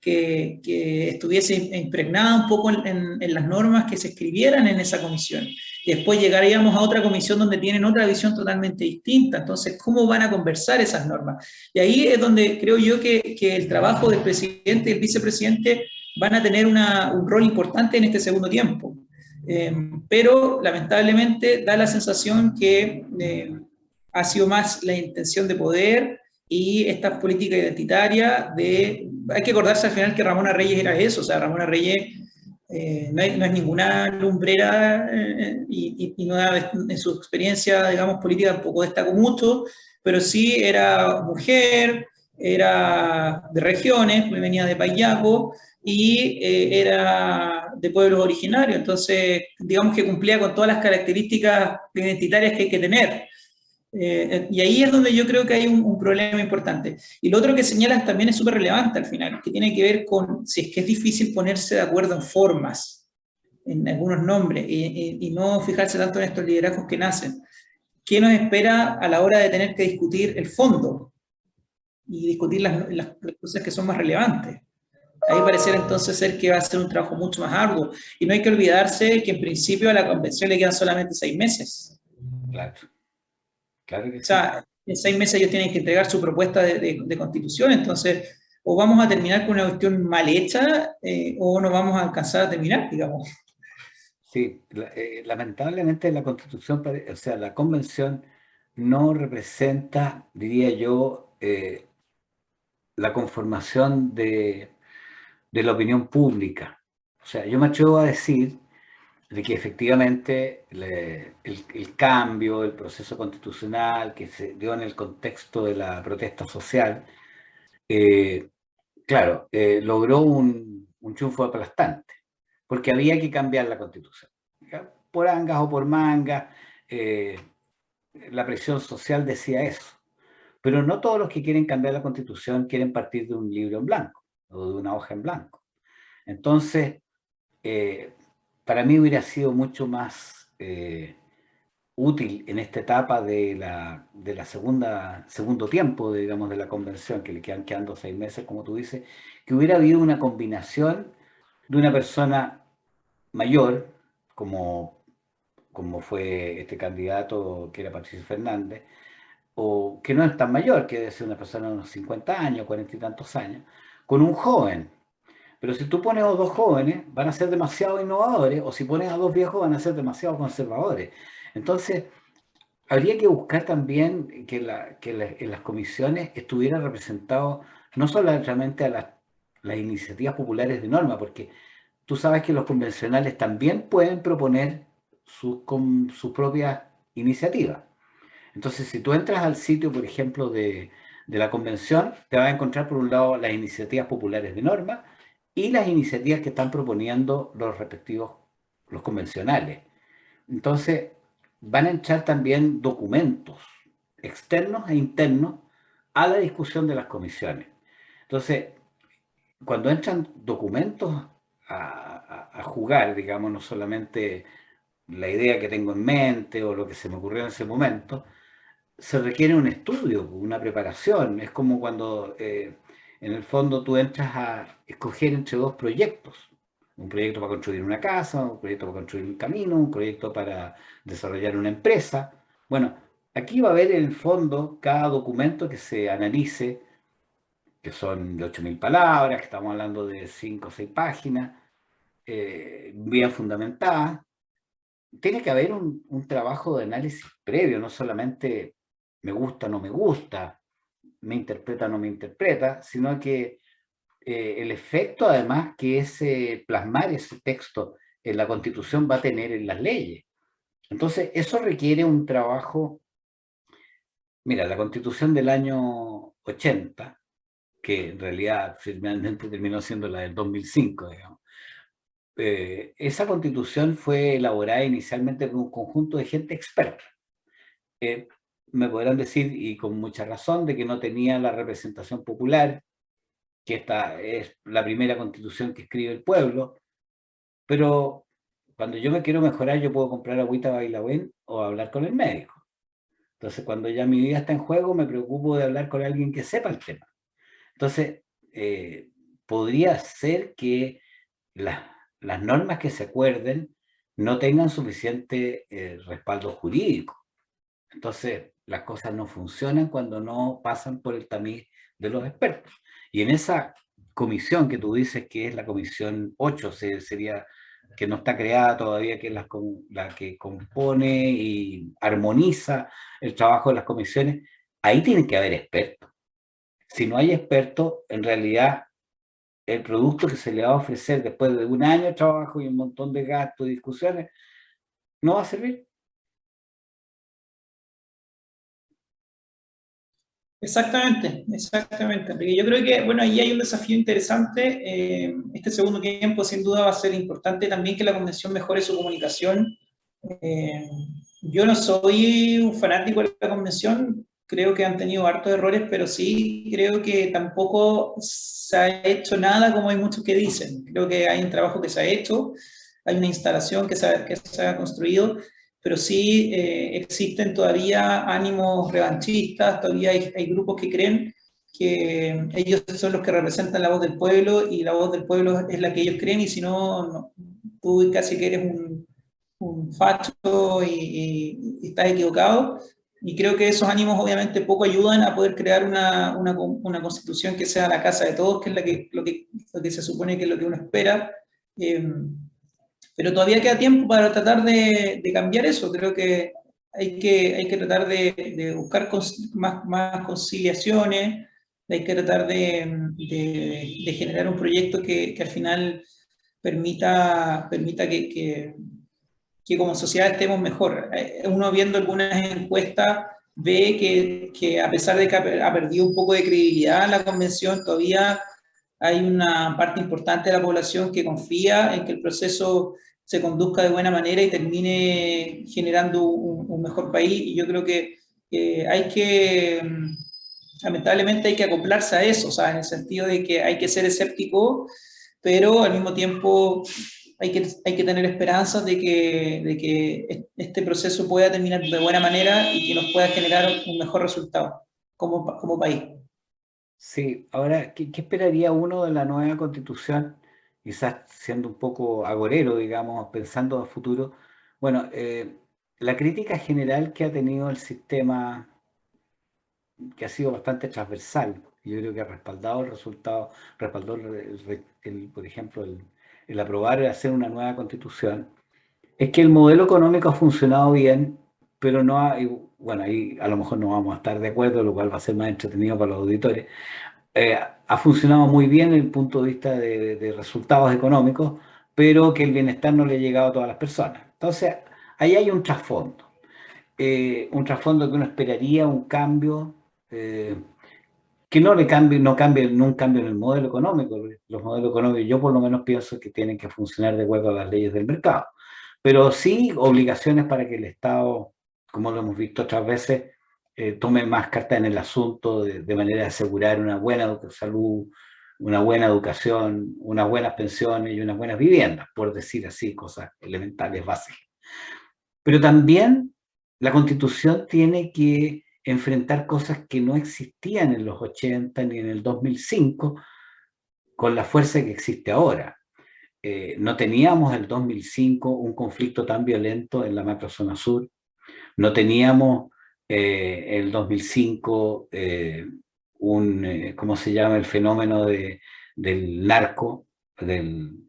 [SPEAKER 2] estuviese impregnada un poco en las normas que se escribieran en esa comisión. Y después llegaríamos a otra comisión donde tienen otra visión totalmente distinta. Entonces, ¿cómo van a conversar esas normas? Y ahí es donde creo yo que el trabajo del presidente y el vicepresidente van a tener un rol importante en este segundo tiempo. Pero lamentablemente da la sensación que ha sido más la intención de poder y esta política identitaria hay que acordarse al final que Ramona Reyes era eso. O sea, Ramona Reyes no es ninguna lumbrera, y no en su experiencia, digamos, política tampoco destacó mucho, pero sí era mujer, era de regiones, venía de Payaco, y era de pueblos originarios, entonces digamos que cumplía con todas las características identitarias que hay que tener. Y ahí es donde yo creo que hay un problema importante. Y lo otro que señalas también es súper relevante al final, que tiene que ver con si es que es difícil ponerse de acuerdo en formas, en algunos nombres, y no fijarse tanto en estos liderazgos que nacen. ¿Qué nos espera a la hora de tener que discutir el fondo y discutir las cosas que son más relevantes? Ahí pareciera entonces ser que va a ser un trabajo mucho más arduo. Y no hay que olvidarse que en principio a la convención le quedan solamente 6 meses.
[SPEAKER 1] Claro, claro que
[SPEAKER 2] O
[SPEAKER 1] sí.
[SPEAKER 2] sea, en 6 meses ellos tienen que entregar su propuesta de constitución, entonces o vamos a terminar con una cuestión mal hecha o no vamos a alcanzar a terminar, digamos.
[SPEAKER 1] Sí, lamentablemente la Constitución, o sea, la Convención no representa, diría yo, la conformación de la opinión pública. O sea, yo me atrevo a decir de que efectivamente el cambio, el proceso constitucional que se dio en el contexto de la protesta social, eh, claro, logró un triunfo aplastante, porque había que cambiar la Constitución. ¿Ya? Por angas o por mangas, eh, la presión social decía eso. Pero no todos los que quieren cambiar la Constitución quieren partir de un libro en blanco o de una hoja en blanco. Entonces, eh, para mí hubiera sido mucho más útil en esta etapa de la segundo tiempo, digamos, de la convención, que le quedan quedando 6 meses, como tú dices, que hubiera habido una combinación de una persona mayor, como fue este candidato que era Patricio Fernández, o que no es tan mayor, que debe ser una persona de unos 50 años, 40 y tantos años, con un joven. Pero si tú pones a dos jóvenes, van a ser demasiado innovadores, o si pones a dos viejos, van a ser demasiado conservadores. Entonces, habría que buscar también que en las comisiones estuviera representado no solamente a las iniciativas populares de norma, porque tú sabes que los convencionales también pueden proponer sus propias iniciativas. Entonces, si tú entras al sitio, por ejemplo, de la convención, te vas a encontrar por un lado las iniciativas populares de norma y las iniciativas que están proponiendo los convencionales. Entonces, van a entrar también documentos externos e internos a la discusión de las comisiones. Entonces, cuando entran documentos a jugar, digamos, no solamente la idea que tengo en mente o lo que se me ocurrió en ese momento, se requiere un estudio, una preparación. Es como cuando en el fondo tú entras a escoger entre dos proyectos. Un proyecto para construir una casa, un proyecto para construir un camino, un proyecto para desarrollar una empresa. Bueno, aquí va a haber en el fondo cada documento que se analice, que son de 8.000 palabras, que estamos hablando de 5 o 6 páginas, bien fundamentadas. Tiene que haber un trabajo de análisis previo, no solamente me gusta, no me gusta, me interpreta, no me interpreta, sino que el efecto además que plasmar ese texto en la Constitución va a tener en las leyes. Entonces, eso requiere un trabajo. Mira, la Constitución del año 80, que en realidad finalmente terminó siendo la del 2005, digamos, esa Constitución fue elaborada inicialmente por un conjunto de gente experta. Me podrán decir, y con mucha razón, de que no tenía la representación popular, que esta es la primera constitución que escribe el pueblo, pero cuando yo me quiero mejorar, yo puedo comprar agüita Bailagüen o hablar con el médico. Entonces, cuando ya mi vida está en juego, me preocupo de hablar con alguien que sepa el tema. Entonces, podría ser que las normas que se acuerden no tengan suficiente respaldo jurídico. Entonces, las cosas no funcionan cuando no pasan por el tamiz de los expertos. Y en esa comisión que tú dices que es la comisión 8, sería que no está creada todavía, que es la que compone y armoniza el trabajo de las comisiones, ahí tienen que haber expertos. Si no hay expertos, en realidad el producto que se le va a ofrecer después de un año de trabajo y un montón de gastos y discusiones, no va a servir.
[SPEAKER 2] Exactamente, exactamente. Porque yo creo que, bueno, ahí hay un desafío interesante. Este segundo tiempo, sin duda, va a ser importante también que la convención mejore su comunicación. Eh, yo no soy un fanático de la convención, creo que han tenido hartos errores, pero sí creo que tampoco se ha hecho nada como hay muchos que dicen. Creo que hay un trabajo que se ha hecho, hay una instalación que se ha construido, pero sí existen todavía ánimos revanchistas, todavía hay grupos que creen que ellos son los que representan la voz del pueblo y la voz del pueblo es la que ellos creen y si no, tú casi que eres un facho y estás equivocado. Y creo que esos ánimos obviamente poco ayudan a poder crear una constitución que sea la casa de todos, que es lo que se supone que es lo que uno espera. Eh, pero todavía queda tiempo para tratar de cambiar eso. Creo que hay que tratar de buscar más conciliaciones, hay que tratar de generar un proyecto que al final permita que como sociedad estemos mejor. Uno viendo algunas encuestas ve que a pesar de que ha perdido un poco de credibilidad la convención, todavía hay una parte importante de la población que confía en que el proceso se conduzca de buena manera y termine generando un mejor país. Y yo creo que hay que, lamentablemente hay que acoplarse a eso, o sea, en el sentido de que hay que ser escéptico, pero al mismo tiempo hay que tener esperanzas de que este proceso pueda terminar de buena manera y que nos pueda generar un mejor resultado como país.
[SPEAKER 1] Sí, ahora, ¿qué esperaría uno de la nueva constitución? Quizás siendo un poco agorero, digamos, pensando a futuro. Bueno, la crítica general que ha tenido el sistema, que ha sido bastante transversal, yo creo que ha respaldado el resultado, respaldó, por ejemplo, el aprobar y hacer una nueva constitución, es que el modelo económico ha funcionado bien, pero no ha, bueno, ahí a lo mejor no vamos a estar de acuerdo, lo cual va a ser más entretenido para los auditores. Ha funcionado muy bien desde el punto de vista de resultados económicos, pero que el bienestar no le ha llegado a todas las personas. Entonces, ahí hay un trasfondo que uno esperaría, un cambio, que no le cambie, no cambie, no un cambio en el modelo económico. Los modelos económicos, yo por lo menos pienso que tienen que funcionar de acuerdo a las leyes del mercado, pero sí obligaciones para que el Estado, como lo hemos visto otras veces, tome más carta en el asunto de manera de asegurar una buena salud, una buena educación, unas buenas pensiones y unas buenas viviendas, por decir así, cosas elementales, básicas. Pero también la Constitución tiene que enfrentar cosas que no existían en los 80 ni en el 2005 con la fuerza que existe ahora. No teníamos en el 2005 un conflicto tan violento en la macrozona sur, no teníamos en el 2005 ¿cómo se llama? El fenómeno del narco, del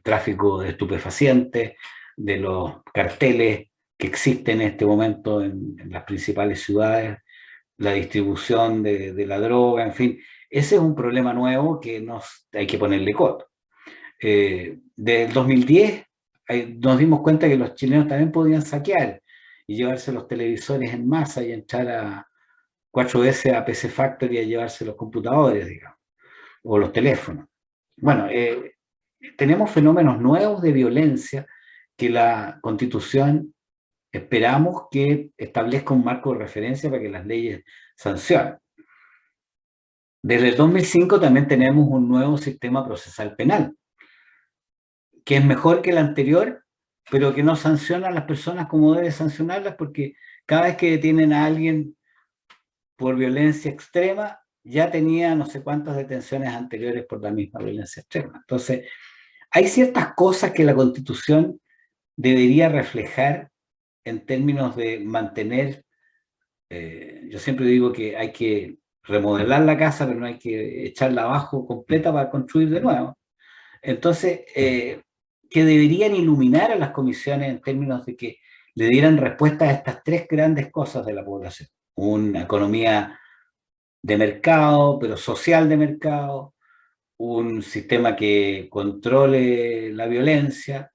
[SPEAKER 1] tráfico de estupefacientes, de los carteles que existen en este momento en las principales ciudades, la distribución de la droga, en fin. Ese es un problema nuevo que hay que ponerle coto. Del 2010 nos dimos cuenta que los chilenos también podían saquear y llevarse los televisores en masa y entrar a 4 veces a PC Factory a llevarse los computadores, digamos, o los teléfonos. Bueno, tenemos fenómenos nuevos de violencia que la Constitución esperamos que establezca un marco de referencia para que las leyes sancionen. Desde el 2005 también tenemos un nuevo sistema procesal penal, que es mejor que el anterior, pero que no sanciona a las personas como debe sancionarlas, porque cada vez que detienen a alguien por violencia extrema, ya tenía no sé cuántas detenciones anteriores por la misma violencia extrema. Entonces, hay ciertas cosas que la Constitución debería reflejar en términos de mantener, yo siempre digo que hay que remodelar la casa, pero no hay que echarla abajo completa para construir de nuevo. Entonces, que deberían iluminar a las comisiones en términos de que le dieran respuesta a estas tres grandes cosas de la población. Una economía de mercado, pero social de mercado, un sistema que controle la violencia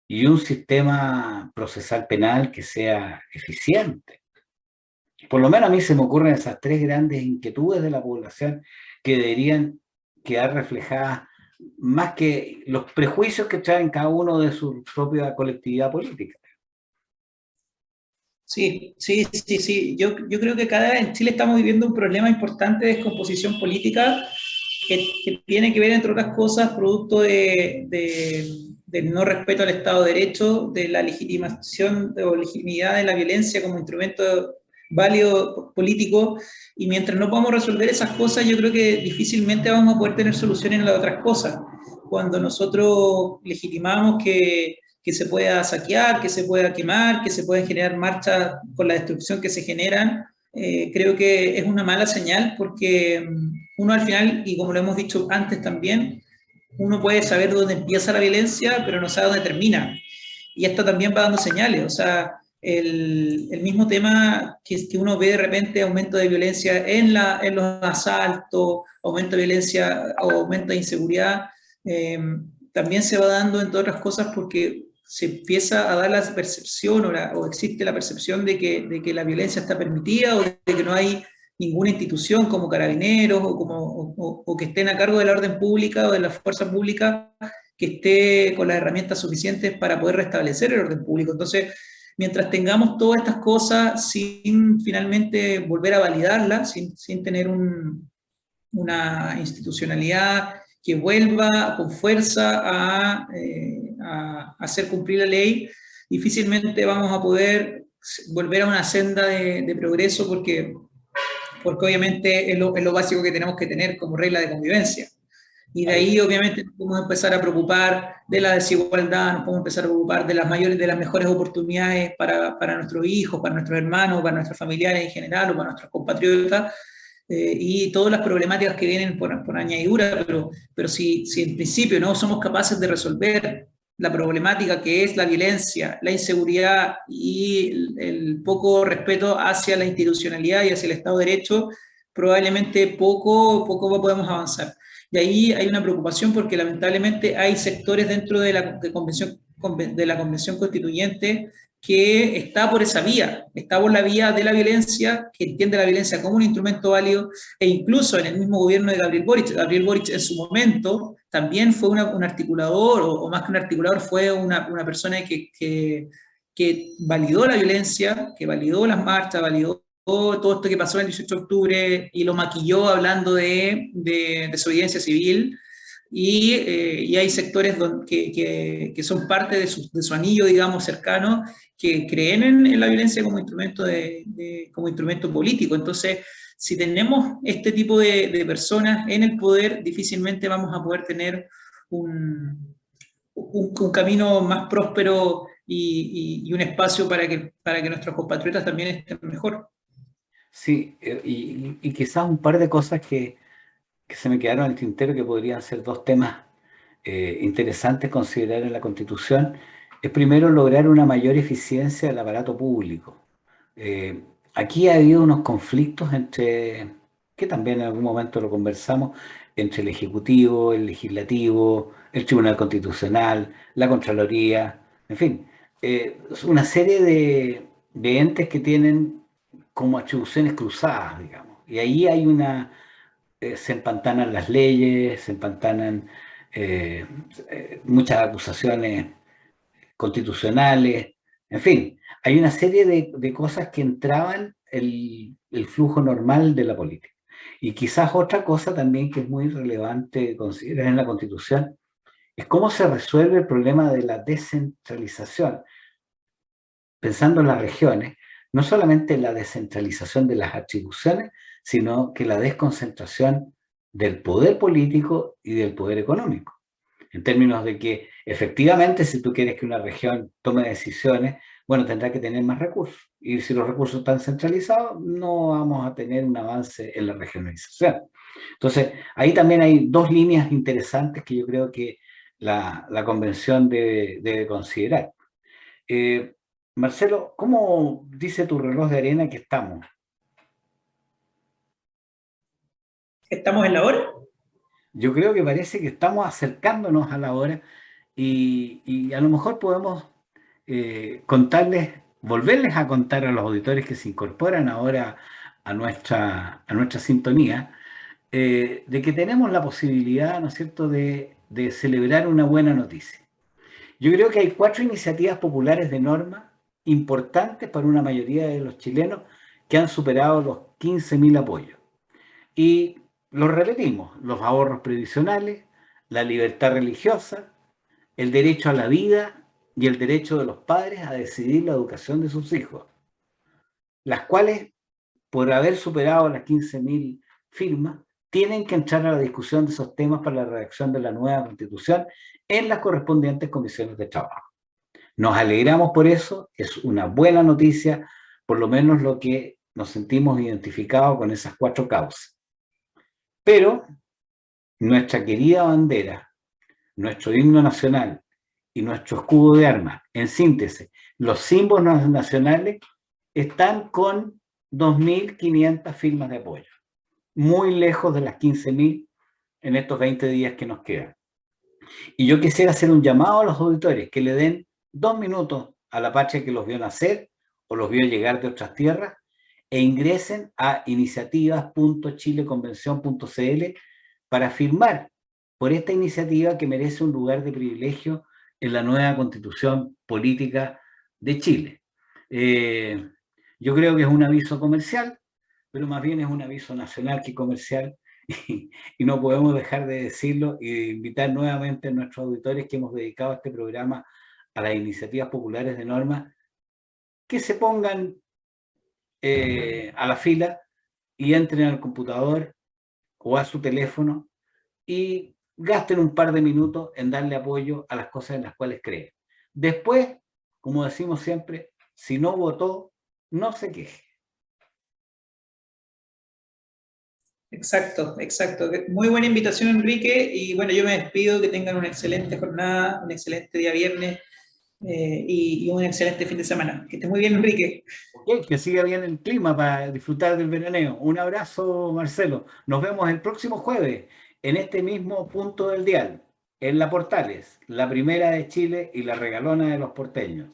[SPEAKER 1] y un sistema procesal penal que sea eficiente. Por lo menos a mí se me ocurren esas tres grandes inquietudes de la población que deberían quedar reflejadas más que los prejuicios que traen cada uno de su propia colectividad política.
[SPEAKER 2] Sí, sí, sí, sí. Yo creo que cada en Chile estamos viviendo un problema importante de descomposición política que tiene que ver, entre otras cosas, producto del no respeto al Estado de Derecho, de la legitimación o legitimidad de la violencia como instrumento válido político, y mientras no podamos resolver esas cosas, yo creo que difícilmente vamos a poder tener soluciones en las otras cosas. Cuando nosotros legitimamos que se pueda saquear, que se pueda quemar, que se pueden generar marchas con la destrucción que se generan, creo que es una mala señal porque uno al final, y como lo hemos dicho antes también, uno puede saber dónde empieza la violencia, pero no sabe dónde termina. Y esto también va dando señales, o sea, el mismo tema que uno ve de repente, aumento de violencia en los asaltos, aumento de violencia o aumento de inseguridad, también se va dando, entre otras cosas, porque se empieza a dar la percepción o existe la percepción de que la violencia está permitida o de que no hay ninguna institución como carabineros o que estén a cargo de la orden pública o de la fuerza pública que esté con las herramientas suficientes para poder restablecer el orden público. Entonces, mientras tengamos todas estas cosas sin finalmente volver a validarlas, sin tener una institucionalidad que vuelva con fuerza a hacer cumplir la ley, difícilmente vamos a poder volver a una senda de progreso porque obviamente es lo básico que tenemos que tener como regla de convivencia. Y de ahí obviamente nos podemos empezar a preocupar de la desigualdad, nos podemos empezar a preocupar de las mejores oportunidades para nuestros hijos, para nuestros hermanos, para nuestros familiares en general o para nuestros compatriotas, y todas las problemáticas que vienen por añadidura, pero si en principio no somos capaces de resolver la problemática que es la violencia, la inseguridad y el poco respeto hacia la institucionalidad y hacia el Estado de Derecho, probablemente poco podemos avanzar. Y ahí hay una preocupación porque lamentablemente hay sectores dentro de la Convención Constituyente que está por esa vía, está por la vía de la violencia, que entiende la violencia como un instrumento válido, e incluso en el mismo gobierno de Gabriel Boric en su momento también fue un articulador, o más que un articulador, fue una persona que validó la violencia, que validó las marchas, validó todo esto que pasó el 18 de octubre y lo maquilló hablando de desobediencia civil. Y hay sectores que son parte de su anillo, digamos, cercano, que creen en la violencia como instrumento, como instrumento político. Entonces, si tenemos este tipo de personas en el poder, difícilmente vamos a poder tener un camino más próspero y un espacio para que nuestros compatriotas también estén mejor.
[SPEAKER 1] Sí, y quizás un par de cosas que se me quedaron en el tintero que podrían ser dos temas interesantes considerar en la Constitución. Es primero lograr una mayor eficiencia del aparato público. Aquí ha habido unos conflictos que también en algún momento lo conversamos, entre el Ejecutivo, el Legislativo, el Tribunal Constitucional, la Contraloría, en fin, una serie de entes que tienen como atribuciones cruzadas, digamos. Y ahí hay se empantanan las leyes, se empantanan muchas acusaciones constitucionales, en fin, hay una serie de cosas que entraban el flujo normal de la política. Y quizás otra cosa también que es muy relevante considerar en la Constitución es cómo se resuelve el problema de la descentralización. Pensando en las regiones, no solamente la descentralización de las atribuciones, sino que la desconcentración del poder político y del poder económico. En términos de que efectivamente si tú quieres que una región tome decisiones, bueno, tendrá que tener más recursos. Y si los recursos están centralizados, no vamos a tener un avance en la regionalización. Entonces, ahí también hay dos líneas interesantes que yo creo que la convención debe considerar. Marcelo, ¿cómo dice tu reloj de arena que estamos?
[SPEAKER 2] ¿Estamos en la hora?
[SPEAKER 1] Yo creo que parece que estamos acercándonos a la hora y a lo mejor podemos contarles volverles a contar a los auditores que se incorporan ahora a nuestra sintonía, de que tenemos la posibilidad, ¿no es cierto?, de celebrar una buena noticia. Yo creo que hay 4 iniciativas populares de norma importantes para una mayoría de los chilenos que han superado los 15.000 apoyos. Y los repetimos: los ahorros previsionales, la libertad religiosa, el derecho a la vida y el derecho de los padres a decidir la educación de sus hijos, las cuales, por haber superado las 15.000 firmas, tienen que entrar a la discusión de esos temas para la redacción de la nueva Constitución en las correspondientes comisiones de trabajo. Nos alegramos por eso, es una buena noticia, por lo menos lo que nos sentimos identificados con esas 4 causas. Pero nuestra querida bandera, nuestro himno nacional y nuestro escudo de armas, en síntesis, los símbolos nacionales, están con 2.500 firmas de apoyo, muy lejos de las 15.000 en estos 20 días que nos quedan. Y yo quisiera hacer un llamado a los auditores que le den 2 minutos a la patria que los vio nacer o los vio llegar de otras tierras e ingresen a iniciativas.chileconvención.cl para firmar por esta iniciativa que merece un lugar de privilegio en la nueva Constitución política de Chile. Yo creo que es un aviso comercial, pero más bien es un aviso nacional que comercial, y no podemos dejar de decirlo y de invitar nuevamente a nuestros auditores que hemos dedicado este programa a las iniciativas populares de norma, que se pongan a la fila y entren al computador o a su teléfono y gasten un par de minutos en darle apoyo a las cosas en las cuales creen. Después, como decimos siempre, si no votó, no se queje.
[SPEAKER 2] Exacto, exacto. Muy buena invitación, Enrique. Y bueno, yo me despido, que tengan una excelente jornada, un excelente día viernes y un excelente fin de semana. Que esté muy bien, Enrique.
[SPEAKER 1] Ok, que siga bien el clima para disfrutar del veraneo. Un abrazo, Marcelo. Nos vemos el próximo jueves en este mismo punto del dial, en La Portales, la primera de Chile y la regalona de los porteños.